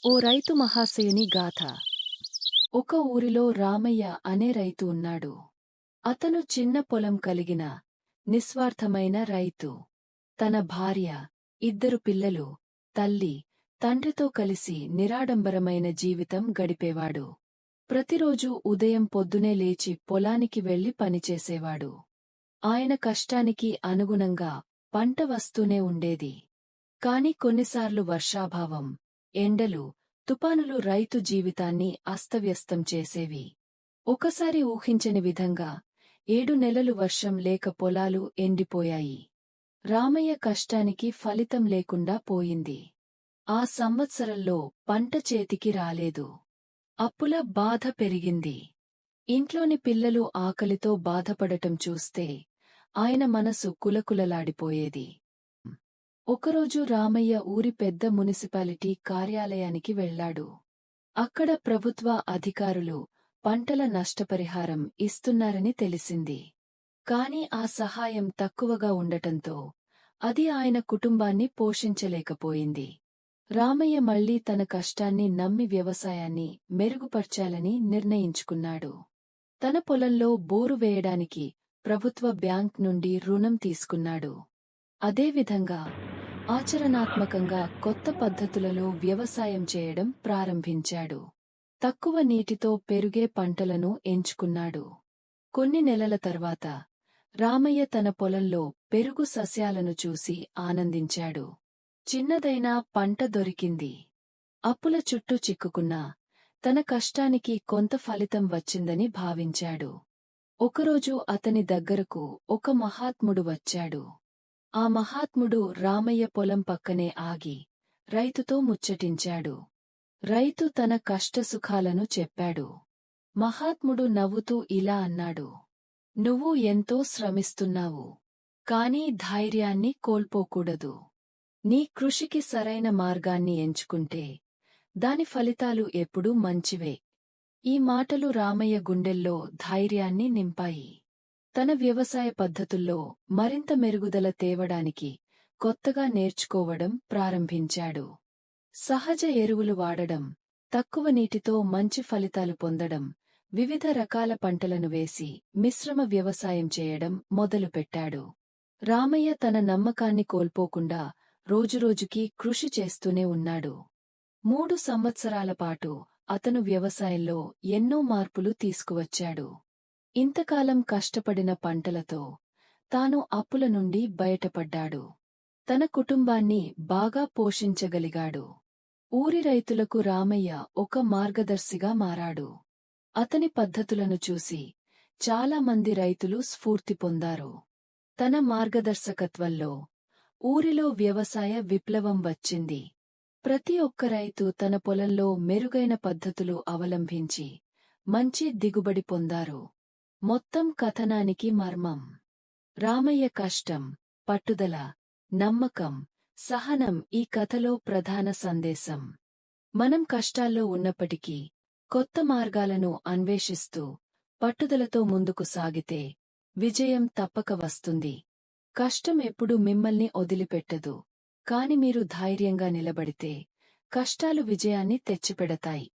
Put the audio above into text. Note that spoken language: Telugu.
ఓ రైతు మహాశయుని గాథ. ఒక ఊరిలో రామయ్య అనే రైతు ఉన్నాడు. అతను చిన్న పొలం కలిగిన నిస్వార్థమైన రైతు. తన భార్య, ఇద్దరు పిల్లలు, తల్లి, తండ్రితో కలిసి నిరాడంబరమైన జీవితం గడిపేవాడు. ప్రతిరోజూ ఉదయం పొద్దునే లేచి పొలానికి వెళ్లి పనిచేసేవాడు. ఆయన కష్టానికి అనుగుణంగా పంట వస్తూనే ఉండేది. కాని కొన్నిసార్లు వర్షాభావం, ఎండలు, తుపానులు రైతు జీవితాన్ని అస్తవ్యస్తం చేసేవి. ఒకసారి ఊహించని విధంగా 7 నెలలు వర్షం లేక పొలాలు ఎండిపోయాయి. రామయ్య కష్టానికి ఫలితం లేకుండా పోయింది. ఆ సంవత్సరంలో పంట చేతికి రాలేదు. అప్పుల బాధ పెరిగింది. ఇంట్లోని పిల్లలు ఆకలితో బాధపడటం చూస్తే ఆయన మనసు కులకులలాడిపోయేది. ఒకరోజు రామయ్య ఊరి పెద్ద మున్సిపాలిటీ కార్యాలయానికి వెళ్లాడు. అక్కడ ప్రభుత్వ అధికారులు పంటల నష్టపరిహారం ఇస్తున్నారని తెలిసింది. కాని ఆ సహాయం తక్కువగా ఉండటంతో అది ఆయన కుటుంబాన్ని పోషించలేకపోయింది. రామయ్య మళ్లీ తన కష్టాన్ని నమ్మి వ్యవసాయాన్ని మెరుగుపర్చాలని నిర్ణయించుకున్నాడు. తన పొలంలో బోరు వేయడానికి ప్రభుత్వ బ్యాంక్ నుండి రుణం తీసుకున్నాడు. అదేవిధంగా ఆచరణాత్మకంగా కొత్త పద్ధతులలో వ్యవసాయం చేయడం ప్రారంభించాడు. తక్కువ నీటితో పెరుగే పంటలను ఎంచుకున్నాడు. కొన్ని నెలల తర్వాత రామయ్య తన పొలంలో పెరుగు సస్యాలను చూసి ఆనందించాడు. చిన్నదైనా పంట దొరికింది. అప్పుల చుట్టూ చిక్కుకున్నా తన కష్టానికి కొంత ఫలితం వచ్చిందని భావించాడు. ఒకరోజు అతని దగ్గరకు ఒక మహాత్ముడు వచ్చాడు. ఆ మహాత్ముడు రామయ్య పొలం పక్కనే ఆగి రైతుతో ముచ్చటించాడు. రైతు తన కష్టసుఖాలను చెప్పాడు. మహాత్ముడు నవ్వుతూ ఇలా అన్నాడు. నువ్వు ఎంతో శ్రమిస్తున్నావు. కానీ ధైర్యాన్ని కోల్పోకూడదు. నీ కృషికి సరైన మార్గాన్ని ఎంచుకుంటే దాని ఫలితాలు ఎప్పుడూ మంచివే. ఈ మాటలు రామయ్య గుండెల్లో ధైర్యాన్ని నింపాయి. తన వ్యవసాయ పద్ధతుల్లో మరింత మెరుగుదల తేవడానికి కొత్తగా నేర్చుకోవడం ప్రారంభించాడు. సహజ ఎరువులు వాడడం, తక్కువ నీటితో మంచి ఫలితాలు పొందడం, వివిధ రకాల పంటలను వేసి మిశ్రమ వ్యవసాయం చేయడం మొదలుపెట్టాడు. రామయ్య తన నమ్మకాన్ని కోల్పోకుండా రోజురోజుకీ కృషి చేస్తూనే ఉన్నాడు. 3 సంవత్సరాల పాటు అతను వ్యవసాయంలో ఎన్నో మార్పులు తీసుకువచ్చాడు. ఇంతకాలం కష్టపడిన పంటలతో తాను అప్పుల నుండి బయటపడ్డాడు. తన కుటుంబాన్ని బాగా పోషించగలిగాడు. ఊరి రైతులకు రామయ్య ఒక మార్గదర్శిగా మారాడు. అతని పద్ధతులను చూసి చాలామంది రైతులు స్ఫూర్తి పొందారు. తన మార్గదర్శకత్వంలో ఊరిలో వ్యవసాయ విప్లవం వచ్చింది. ప్రతి ఒక్క రైతు తన పొలంలో మెరుగైన పద్ధతులు అవలంబించి మంచి దిగుబడి పొందారు. మొత్తం కథనానికి మర్మం: రామయ్య కష్టం, పట్టుదల, నమ్మకం, సహనం ఈ కథలో ప్రధాన సందేశం. మనం కష్టాల్లో ఉన్నప్పటికీ కొత్త మార్గాలను అన్వేషిస్తూ పట్టుదలతో ముందుకు సాగితే విజయం తప్పక వస్తుంది. కష్టం ఎప్పుడూ మిమ్మల్ని వదిలిపెట్టదు. కాని మీరు ధైర్యంగా నిలబడితే కష్టాలు విజయాన్ని తెచ్చిపెడతాయి.